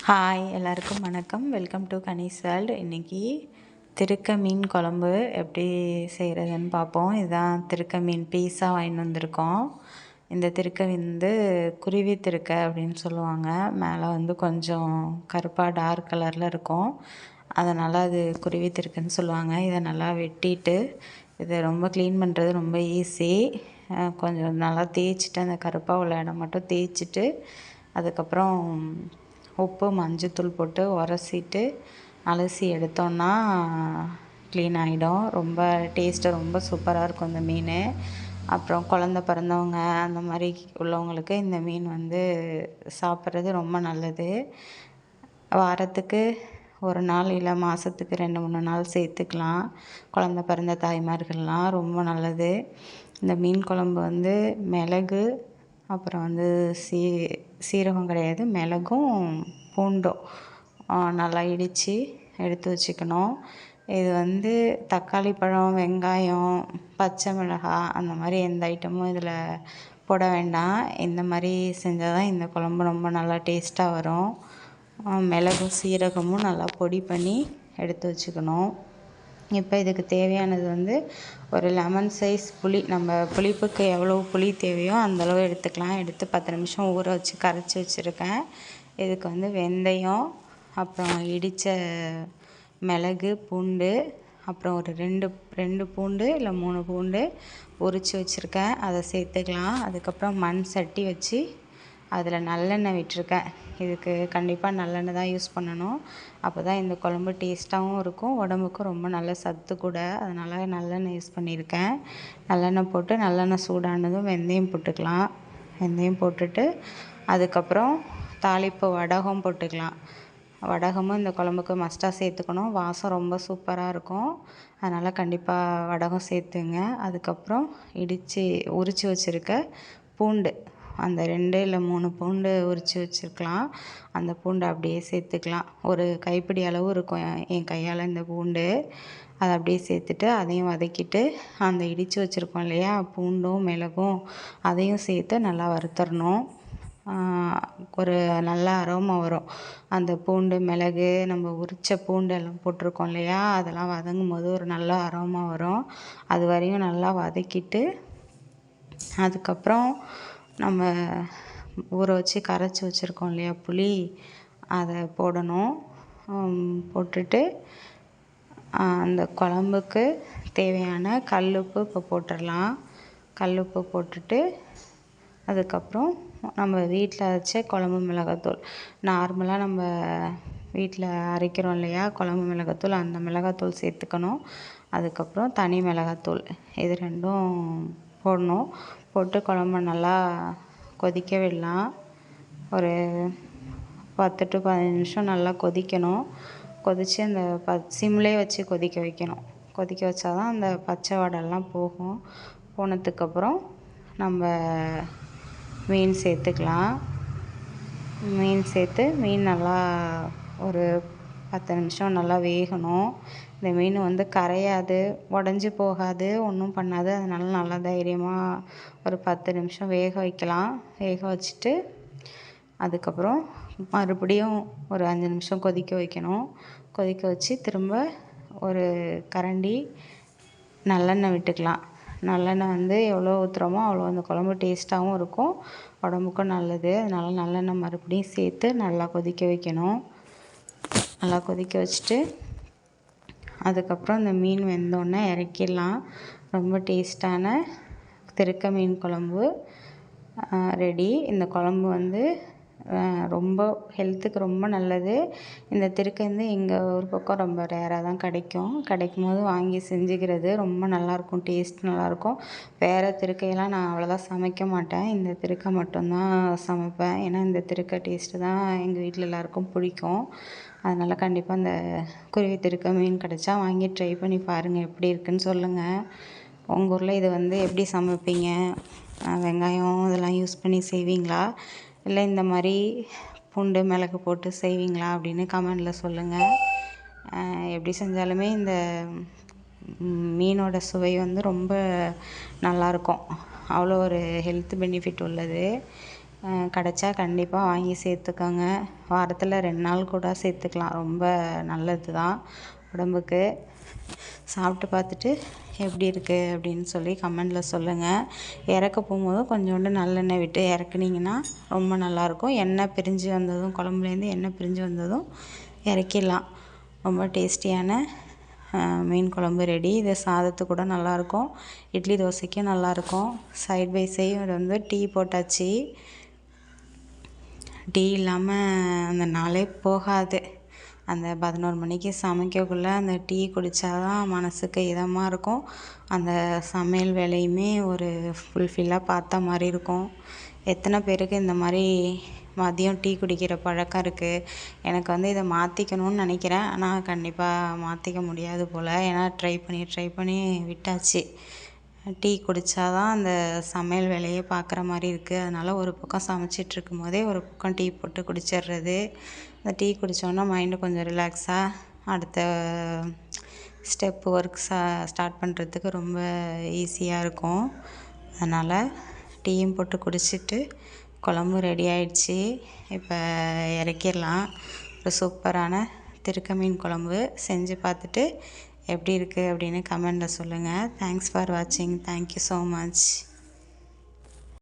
Hi எல்லாருக்கும் வணக்கம். Welcome to கனிஸ் வேர்ல்டு. இன்றைக்கி திருக்க மீன் குழம்பு எப்படி செய்கிறதுன்னு பார்ப்போம். இதுதான் திருக்க மீன் பீஸாக வாங்கிட்டு வந்திருக்கோம். இந்த திருக்க குருவி திருக்க அப்படின்னு சொல்லுவாங்க. மேலே கொஞ்சம் கருப்பாக டார்க் கலரில் இருக்கும். அதனால் அது குருவி திருக்குன்னு சொல்லுவாங்க. இதை நல்லா வெட்டிட்டு இதை ரொம்ப க்ளீன் பண்ணுறது ரொம்ப ஈஸி. கொஞ்சம் நல்லா தேய்ச்சிட்டு அந்த கருப்பாக உள்ள இடம் மட்டும் தேய்ச்சிட்டு அதுக்கப்புறம் உப்பு மஞ்சத்தூள் போட்டு உரசிட்டு அலசி எடுத்தோன்னா க்ளீன் ஆகிடும். ரொம்ப டேஸ்ட்டு ரொம்ப சூப்பராக இருக்கும் இந்த மீன். அப்புறம் குழந்த பிறந்தவங்க அந்த மாதிரி உள்ளவங்களுக்கு இந்த மீன் சாப்பிட்றது ரொம்ப நல்லது. வாரத்துக்கு ஒரு நாள் இல்லை மாதத்துக்கு 2-3 நாள் சேர்த்துக்கலாம். குழந்த பிறந்த தாய்மார்கள்லாம் ரொம்ப நல்லது. இந்த மீன் குழம்பு மிளகு அப்புறம் சீரகம் கிடையாது, மிளகும் பூண்டும் நல்லா இடித்து எடுத்து வச்சுக்கணும். இது தக்காளி பழம், வெங்காயம், பச்சை மிளகாய் அந்த மாதிரி எந்த ஐட்டமும் இதில் போட வேண்டாம். இந்த மாதிரி செஞ்சால் தான் இந்த குழம்பு ரொம்ப நல்லா டேஸ்ட்டாக வரும். மிளகும் சீரகமும் நல்லா பொடி பண்ணி எடுத்து வச்சுக்கணும். இப்போ இதுக்கு தேவையானது ஒரு லெமன் சைஸ் புளி. நம்ம புளிப்புக்கு எவ்வளோ புளி தேவையோ அந்தளவு எடுத்துக்கலாம். எடுத்து 10 நிமிஷம் ஊற வச்சு கரைச்சி வச்சுருக்கேன். இதுக்கு வெந்தயம், அப்புறம் இடித்த மிளகு, பூண்டு, அப்புறம் ஒரு 2 பூண்டு இல்லை 3 பூண்டு உரித்து வச்சுருக்கேன். அதை சேர்த்துக்கலாம். அதுக்கப்புறம் மண் சட்டி வச்சு அதில் நல்லெண்ணெய் விட்டுருக்கேன். இதுக்கு கண்டிப்பாக நல்லெண்ணெய் தான் யூஸ் பண்ணணும். அப்போ தான் இந்த குழம்பு டேஸ்ட்டாகவும் இருக்கும், உடம்புக்கும் ரொம்ப நல்ல சத்து கூட. அதனால் நல்லெண்ணெய் யூஸ் பண்ணியிருக்கேன். நல்லெண்ணெய் போட்டு நல்லெண்ணெய் சூடானதும் வெந்தயம் போட்டுக்கலாம். வெந்தயம் போட்டுட்டு அதுக்கப்புறம் தாளிப்பு வடகம் போட்டுக்கலாம். வடகமும் இந்த குழம்புக்கு மஸ்ட்டாக சேர்த்துக்கணும். வாசம் ரொம்ப சூப்பராக இருக்கும். அதனால் கண்டிப்பாக வடகம் சேர்த்துங்க. அதுக்கப்புறம் உரித்து வச்சுருக்க பூண்டு, அந்த 2 இல்லை 3 பூண்டு உரித்து வச்சுருக்கலாம். அந்த பூண்டை அப்படியே சேர்த்துக்கலாம். ஒரு கைப்பிடி அளவு இருக்கும் என் கையால் இந்த பூண்டு. அதை அப்படியே சேர்த்துட்டு அதையும் வதக்கிட்டு அந்த இடித்து வச்சுருக்கோம் இல்லையா பூண்டும் மிளகும், அதையும் சேர்த்து நல்லா வறுத்தரணும். ஒரு நல்ல அரோமா வரும். அந்த பூண்டு மிளகு நம்ம உரித்த பூண்டு எல்லாம் போட்டிருக்கோம் இல்லையா, அதெல்லாம் வதங்கும் போது ஒரு நல்ல அரோமா வரும். அது வரையும் நல்லா வதக்கிட்டு அதுக்கப்புறம் நம்ம ஊற வச்சு கரைச்சி வச்சுருக்கோம் இல்லையா புளி, அதை போடணும். போட்டுட்டு அந்த குழம்புக்கு தேவையான கல்லுப்பு இப்போ போட்டுடலாம். கல்லுப்பு போட்டுட்டு அதுக்கப்புறம் நம்ம வீட்டில் அரைச்ச குழம்பு மிளகாத்தூள், நார்மலாக நம்ம வீட்டில் அரைக்கிறோம் இல்லையா குழம்பு மிளகாத்தூள், அந்த மிளகாத்தூள் சேர்த்துக்கணும். அதுக்கப்புறம் தனி மிளகாத்தூள், இது 2ம் போடணும். போட்டு குழம்ப நல்லா கொதிக்க விடலாம். ஒரு 10 to 15 நிமிஷம் நல்லா கொதிக்கணும். கொதித்து அந்த சிம்லேயே வச்சு கொதிக்க வைக்கணும். கொதிக்க வச்சா தான் அந்த பச்சை வாடெல்லாம் போகும். போனதுக்கப்புறம் நம்ம மீன் சேர்த்துக்கலாம். மீன் சேர்த்து மீன் நல்லா ஒரு 10 நிமிஷம் நல்லா வேகணும். இந்த மீன் கரையாது, உடஞ்சி போகாது, ஒன்றும் பண்ணாது. அதனால நல்லா தைரியமாக ஒரு 10 நிமிஷம் வேக வைக்கலாம். வேக வச்சுட்டு அதுக்கப்புறம் மறுபடியும் ஒரு 5 நிமிஷம் கொதிக்க வைக்கணும். கொதிக்க வச்சு திரும்ப ஒரு கரண்டி நல்லெண்ணெய் விட்டுக்கலாம். நல்லெண்ணெய் எவ்வளோ ஊற்றுறோமோ அவ்வளோ அந்த குழம்பு டேஸ்ட்டாகவும் இருக்கும், உடம்புக்கும் நல்லது. அதனால் நல்லெண்ணெய் மறுபடியும் சேர்த்து நல்லா கொதிக்க வைக்கணும். நல்லா கொதிக்க வச்சுட்டு அதுக்கப்புறம் இந்த மீன் வெந்தோடனே இறக்கிடலாம். ரொம்ப டேஸ்ட்டான திருக்க மீன் குழம்பு ரெடி. இந்த குழம்பு ரொம்ப ஹெல்த்துக்கு ரொம்ப நல்லது. இந்த திருக்க எங்கள் ஊர் பக்கம் ரொம்ப ரேராக தான் கிடைக்கும் போது வாங்கி செஞ்சுக்கிறது ரொம்ப நல்லாயிருக்கும், டேஸ்ட் நல்லாயிருக்கும். வேறு திருக்கையெல்லாம் நான் அவ்வளோதான் சமைக்க மாட்டேன். இந்த திருக்க மட்டும்தான் சமைப்பேன். ஏன்னா இந்த திருக்க டேஸ்ட்டு தான் எங்கள் வீட்டில் எல்லாேருக்கும் பிடிக்கும். அதனால் கண்டிப்பாக இந்த குருவி திருக்க மீன் கிடச்சா வாங்கி ட்ரை பண்ணி பாருங்கள், எப்படி இருக்குதுன்னு சொல்லுங்கள். உங்கள் ஊரில் இது எப்படி சமைப்பீங்க? வெங்காயம் இதெல்லாம் யூஸ் பண்ணி செய்வீங்களா, இல்லை இந்த மாதிரி பூண்டு மிளகு போட்டு செய்வீங்களா அப்படின்னு கமெண்டில் சொல்லுங்கள். எப்படி செஞ்சாலுமே இந்த மீனோட சுவை ரொம்ப நல்லாயிருக்கும். அவ்வளோ ஒரு ஹெல்த் பெனிஃபிட் உள்ளது. கிடச்சா கண்டிப்பாக வாங்கி சேர்த்துக்கோங்க. வாரத்தில் 2 நாள் கூட சேர்த்துக்கலாம். ரொம்ப நல்லது தான் உடம்புக்கு. சாப்பிட்டு பார்த்துட்டு எப்படி இருக்குது அப்படின்னு சொல்லி கமெண்டில் சொல்லுங்கள். இறக்க போகும்போதும் கொஞ்சோண்டு நல்லெண்ணெய் விட்டு இறக்குனீங்கன்னா ரொம்ப நல்லாயிருக்கும். எண்ணெய் பிரிஞ்சு வந்ததும், குழம்புலேருந்து எண்ணெய் பிரிஞ்சு வந்ததும் இறக்கிடலாம். ரொம்ப டேஸ்டியான மீன் குழம்பு ரெடி. இது சாதத்துக்கு கூட நல்லாயிருக்கும், இட்லி தோசைக்கும் நல்லாயிருக்கும். சைட் பை சைடு டீ போட்டாச்சு. டீ இல்லாமல் அந்த நாளே போகாது. அந்த 11 மணிக்கு சமைக்கக்குள்ளே அந்த டீ குடித்தா தான் மனதுக்கு இதமாக இருக்கும். அந்த சமையல் வேலையுமே ஒரு ஃபுல்ஃபில்லாக பார்த்த மாதிரி இருக்கும். எத்தனை பேருக்கு இந்த மாதிரி மதியம் டீ குடிக்கிற பழக்கம் இருக்குது? எனக்கு இதை மாற்றிக்கணும்னு நினைக்கிறேன். ஆனால் கண்டிப்பாக மாற்றிக்க முடியாது போல். ஏன்னா ட்ரை பண்ணி விட்டாச்சு. டீ குடித்தா தான் அந்த சமையல் வேலையே பார்க்குற மாதிரி இருக்குது. அதனால் ஒரு பக்கம் சமைச்சிட்ருக்கும் போதே ஒரு பக்கம் டீ போட்டு குடிச்சிடுறது. அந்த டீ குடித்தோன்னா மைண்டு கொஞ்சம் ரிலாக்ஸாக அடுத்த ஸ்டெப்பு ஒர்க் ஸ்டார்ட் பண்ணுறதுக்கு ரொம்ப ஈஸியாக இருக்கும். அதனால் டீயும் போட்டு குடிச்சிட்டு குழம்பு ரெடி ஆகிடுச்சி. இப்போ இறக்கிடலாம். ஒரு சூப்பரான திருக்க மீன் குழம்பு செஞ்சு பார்த்துட்டு எப்படி இருக்குது அப்படின்னு கமெண்டில் சொல்லுங்கள். தேங்க்ஸ் ஃபார் வாட்சிங். Thank you so much.